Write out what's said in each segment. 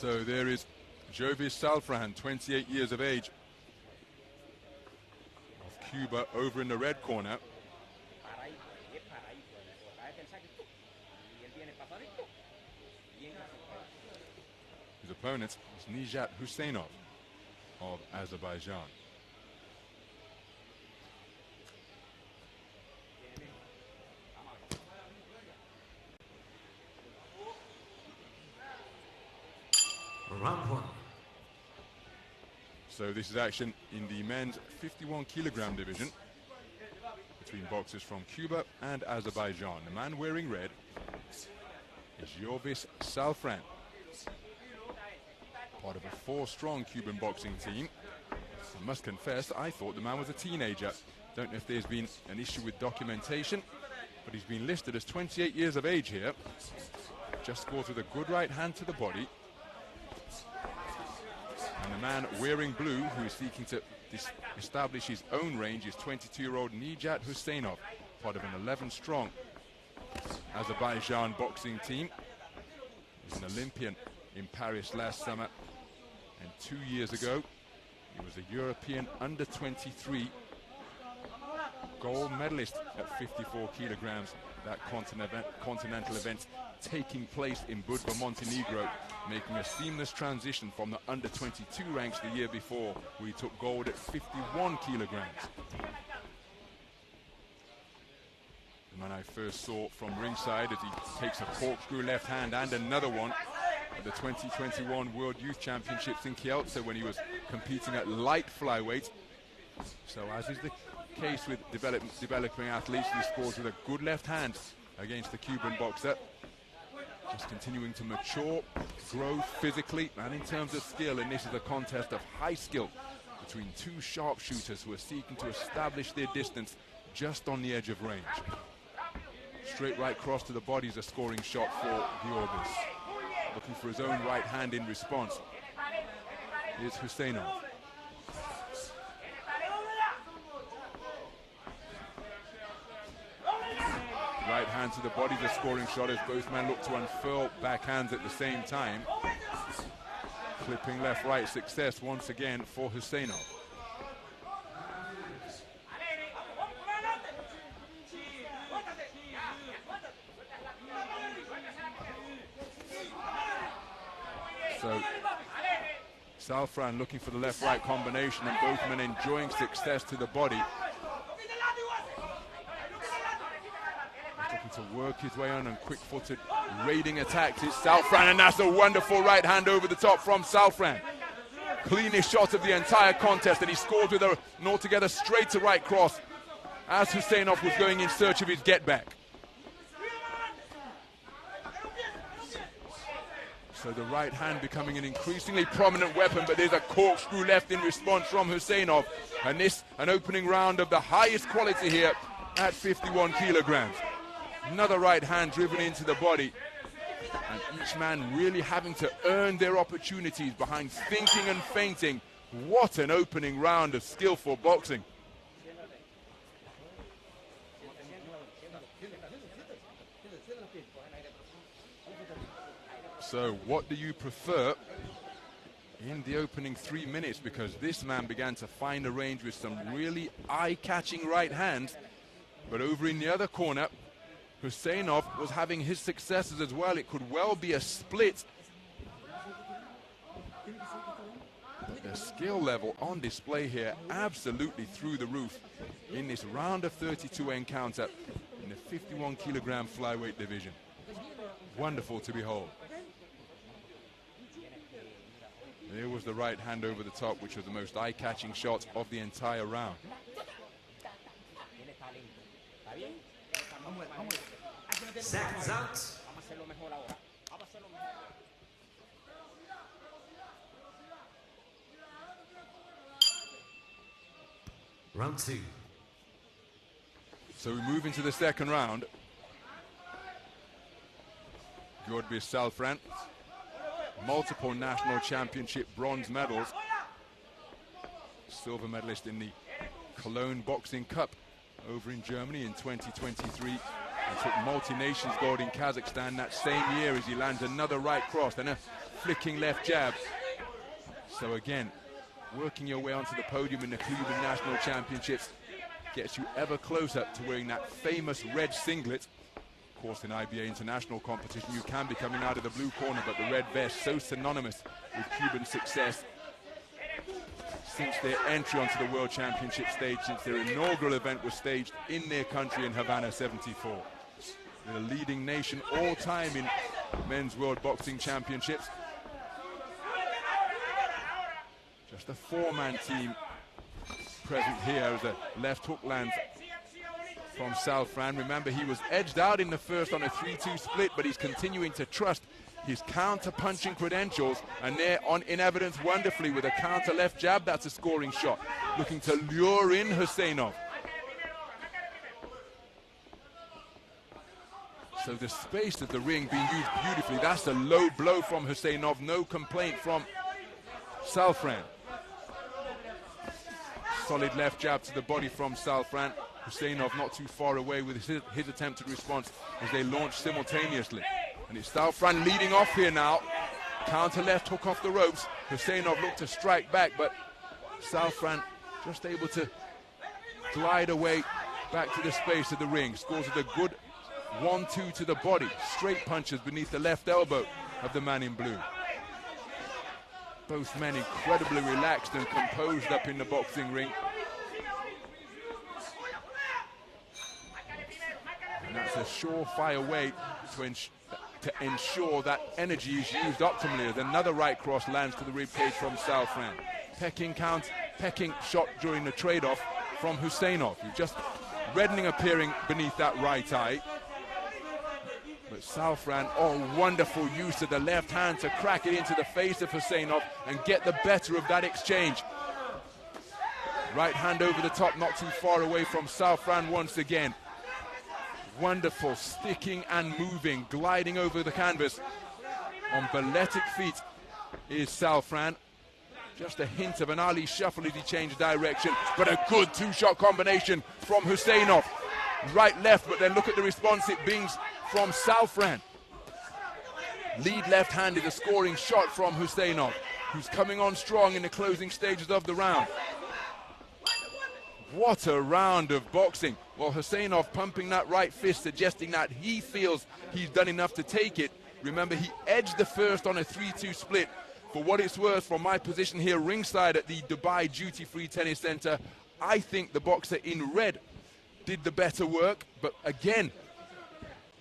So there is GIOVIS Salfran, 28 years of age, of Cuba, over in the red corner. His opponent is Nijat HUSEYNOV of Azerbaijan. Round one. So this is action in the men's 51 kilogram division between boxers from Cuba and Azerbaijan. The man wearing red is GIOVIS Salfran, part of a four-strong Cuban boxing team. I must confess, I thought the man was a teenager. Don't know if there's been an issue with documentation, but he's been listed as 28 years of age here. Just scores with a good right hand to the body. And the man wearing blue, who is seeking to establish his own range, is 22-year-old Nijat HUSEYNOV, part of an 11-strong Azerbaijan boxing team. He's an Olympian in Paris last summer, and 2 years ago he was a European under-23 gold medalist at 54 kilograms, that continental event taking place in Budva, Montenegro, making a seamless transition from the under-22 ranks the year before, where he took gold at 51 kilograms. The man I first saw from ringside as he takes a corkscrew left hand and another one at the 2021 World Youth Championships in Kielce, when he was competing at light flyweight. So as is the case with developing athletes, he scores with a good left hand against the Cuban boxer. Just continuing to mature, grow physically and in terms of skill, and this is a contest of high skill between two sharpshooters who are seeking to establish their distance just on the edge of range. Straight right cross to the body is a scoring shot for GIOVIS. Looking for his own right hand in response. Here's HUSEYNOV. Right hand to the body, the scoring shot, as both men look to unfurl backhands at the same time. Clipping left-right success once again for HUSEYNOV. So Salfran looking for the left-right combination, and both men enjoying success to the body. Looking to work his way on and quick-footed raiding attacks. It's Salfran, and that's a wonderful right hand over the top from Salfran. Cleanest shot of the entire contest, and he scored with an altogether straight to right cross as HUSEYNOV was going in search of his get-back. So the right hand becoming an increasingly prominent weapon, but there's a corkscrew left in response from HUSEYNOV, and this an opening round of the highest quality here at 51 kilograms. Another right hand driven into the body, and each man really having to earn their opportunities behind thinking and feinting. What an opening round of skillful boxing. So what do you prefer in the opening 3 minutes? Because this man began to find a range with some really eye-catching right hands, but over in the other corner, HUSEYNOV was having his successes as well. It could well be a split. The skill level on display here absolutely through the roof in this round of 32 encounter in the 51 kilogram flyweight division. Wonderful to behold. There was the right hand over the top, which was the most eye-catching shot of the entire round. Seconds out. Round two. So we move into the second round. GIOVIS Salfran, multiple national championship bronze medals, silver medalist in the Cologne Boxing Cup over in Germany in 2023, and took multi-nations gold in Kazakhstan that same year as he lands another right cross. Then a flicking left jab. So again, working your way onto the podium in the Cuban National Championships gets you ever closer to wearing that famous red singlet. Of course, in IBA international competition, you can be coming out of the blue corner, but the red vest, so synonymous with Cuban success since their entry onto the World Championship stage, since their inaugural event was staged in their country in Havana '74. They're the leading nation all time in men's World Boxing Championships. Just a four-man team present here as a left hook lands from Salfran. Remember, he was edged out in the first on a 3-2 split, but he's continuing to trust his counter-punching credentials, and they're in evidence wonderfully with a counter left jab. That's a scoring shot, looking to lure in HUSEYNOV. So the space of the ring being used beautifully. That's a low blow from HUSEYNOV, no complaint from Salfran. Solid left jab to the body from Salfran. HUSEYNOV not too far away with his attempted response as they launch simultaneously. And it's Salfran leading off here now. Counter left hook off the ropes. HUSEYNOV looked to strike back, but Salfran just able to glide away back to the space of the ring. Scores with a good 1-2 to the body. Straight punches beneath the left elbow of the man in blue. Both men incredibly relaxed and composed up in the boxing ring. And that's a surefire way to ensure that energy is used optimally, as another right cross lands to the ribcage from Salfran. Pecking shot during the trade-off from HUSEYNOV, who's just reddening appearing beneath that right eye. But Salfran, wonderful use of the left hand to crack it into the face of HUSEYNOV and get the better of that exchange. Right hand over the top, not too far away from Salfran once again. Wonderful, sticking and moving, gliding over the canvas. On balletic feet is Salfran. Just a hint of an Ali shuffle as he changed direction, but a good two-shot combination from HUSEYNOV. Right, left, but then look at the response it brings from Salfran. Lead left hand is a scoring shot from HUSEYNOV, who's coming on strong in the closing stages of the round. What a round of boxing. Well, HUSEYNOV pumping that right fist, suggesting that he feels he's done enough to take it. Remember, he edged the first on a 3-2 split. For what it's worth, from my position here ringside at the Dubai Duty Free Tennis Center, I think the boxer in red did the better work. But again,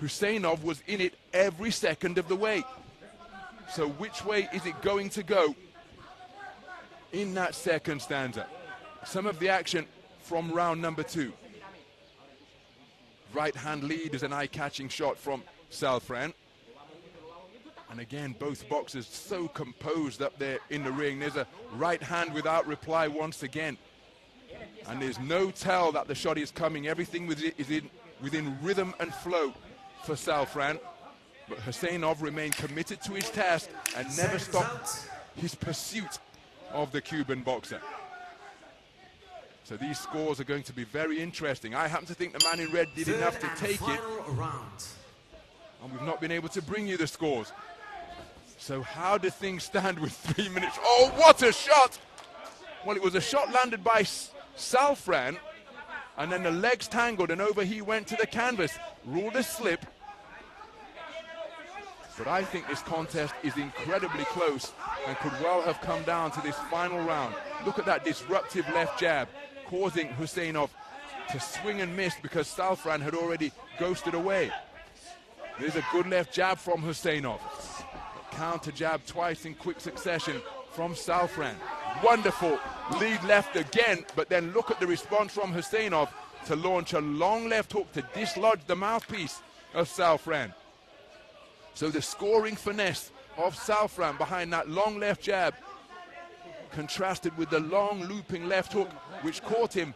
HUSEYNOV was in it every second of the way. So which way is it going to go in that second stanza? Some of the action from round number 2. Right hand lead is an eye-catching shot from Salfran. And again, both boxers so composed up there in the ring. There's a right hand without reply once again. And there's no tell that the shot is coming. Everything is within rhythm and flow for Salfran. But HUSEYNOV remained committed to his task and never stopped his pursuit of the Cuban boxer. So these scores are going to be very interesting. I happen to think the man in red did enough to take it. And we've not been able to bring you the scores. So how do things stand with 3 minutes? Oh, what a shot! Well, it was a shot landed by Salfran, and then the legs tangled, and over he went to the canvas. Ruled a slip. But I think this contest is incredibly close and could well have come down to this final round. Look at that disruptive left jab, causing HUSEYNOV to swing and miss because Salfran had already ghosted away. There's a good left jab from HUSEYNOV. Counter jab twice in quick succession from Salfran. Wonderful lead left again, but then look at the response from HUSEYNOV to launch a long left hook to dislodge the mouthpiece of Salfran. So the scoring finesse of Salfran behind that long left jab contrasted with the long looping left hook which caught him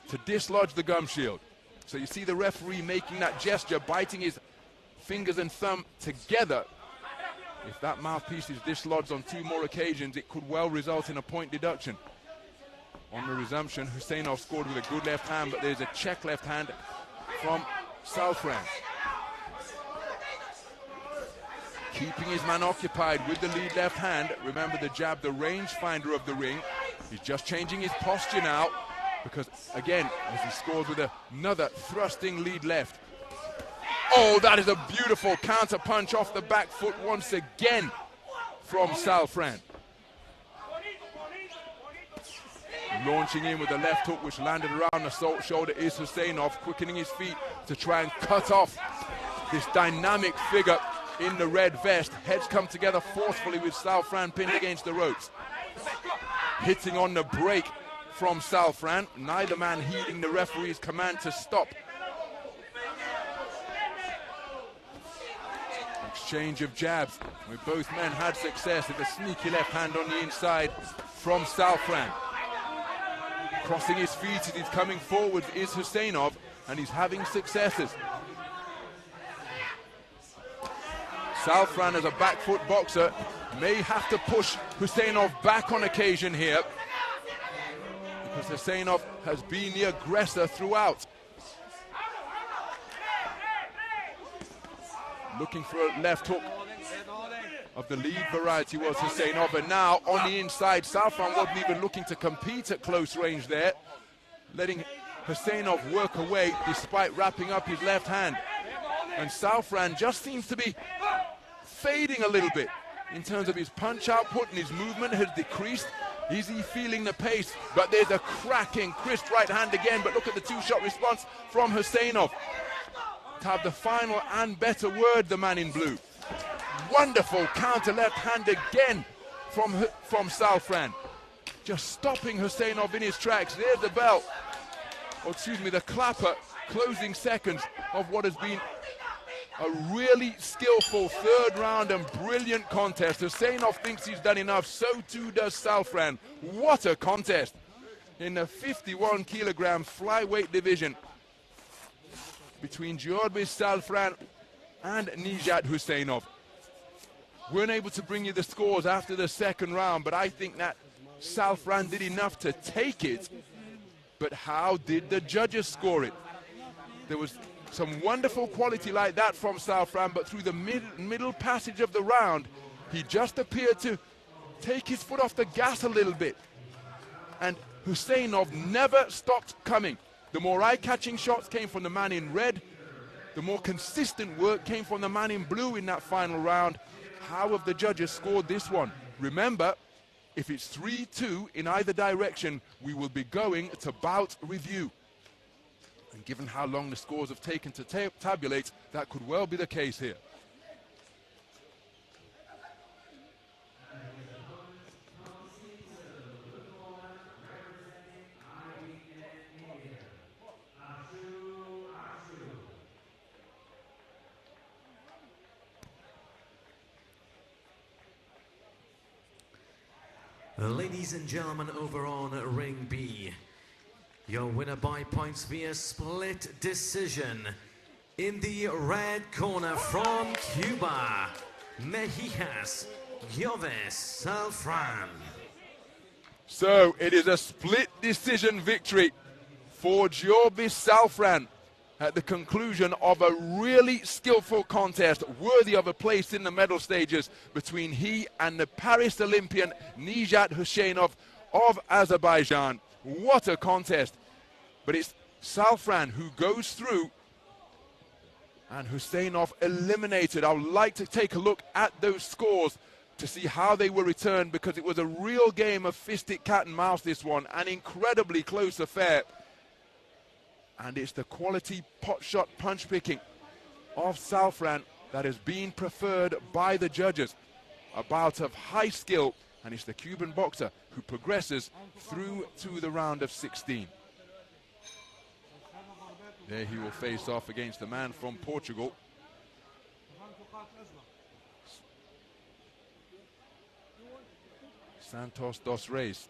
to dislodge the gum shield. So you see the referee making that gesture, biting his fingers and thumb together. If that mouthpiece is dislodged on 2 more occasions, it could well result in a point deduction. On the resumption, HUSEYNOV scored with a good left hand, but there's a check left hand from Salfran. keeping his man occupied with the lead left hand. Remember the jab, the rangefinder of the ring. He's just changing his posture now because, again, as he scores with another thrusting lead left. Oh, that is a beautiful counter punch off the back foot once again from Salfran. Launching in with a left hook which landed around the shoulder is HUSEYNOV, quickening his feet to try and cut off this dynamic figure in the red vest. Heads come together forcefully with Salfran pinned against the ropes. Hitting on the break from Salfran, neither man heeding the referee's command to stop. Exchange of jabs, where both men had success with a sneaky left hand on the inside from Salfran. Crossing his feet as he's coming forward is HUSEYNOV, and he's having successes. Salfran, as a back foot boxer, may have to push HUSEYNOV back on occasion here, because HUSEYNOV has been the aggressor throughout. Looking for a left hook of the lead variety was HUSEYNOV, and now on the inside, Salfran wasn't even looking to compete at close range there, letting HUSEYNOV work away despite wrapping up his left hand. And Salfran just seems to be fading a little bit in terms of his punch output, and his movement has decreased. Is he feeling the pace? But there's a cracking, crisp right hand again, but look at the two-shot response from HUSEYNOV. To have the final and better word, the man in blue. Wonderful counter left hand again from Salfran. Just stopping HUSEYNOV in his tracks. There's the bell, or excuse me, the clapper, closing seconds of what has been a really skillful third round and brilliant contest. HUSEYNOV thinks he's done enough, so too does Salfran. What a contest in the 51 kilogram flyweight division between GIOVIS Salfran and Nijat HUSEYNOV. Weren't able to bring you the scores after the second round, but I think that Salfran did enough to take it. But how did the judges score it? There was some wonderful quality like that from Salfran, but through the middle passage of the round, he just appeared to take his foot off the gas a little bit. And HUSEYNOV never stopped coming. The more eye-catching shots came from the man in red, the more consistent work came from the man in blue in that final round. How have the judges scored this one? Remember, if it's 3-2 in either direction, we will be going to bout review. And given how long the scores have taken to tabulate, that could well be the case here. Ladies and gentlemen, over on Ring B, your winner by points via split decision. In the red corner from Cuba, Mejias, GIOVIS Salfran. So it is a split decision victory for GIOVIS Salfran at the conclusion of a really skillful contest, worthy of a place in the medal stages between he and the Paris Olympian Nijat HUSEYNOV of Azerbaijan. What a contest. But it's Salfran who goes through and HUSEYNOV eliminated. I would like to take a look at those scores to see how they were returned, because it was a real game of fisted cat and mouse, this one, an incredibly close affair. And it's the quality pot shot punch picking of Salfran that has been preferred by the judges. A bout of high skill, and it's the Cuban boxer who progresses through to the round of 16. There he will face off against the man from Portugal. Santos dos Reis.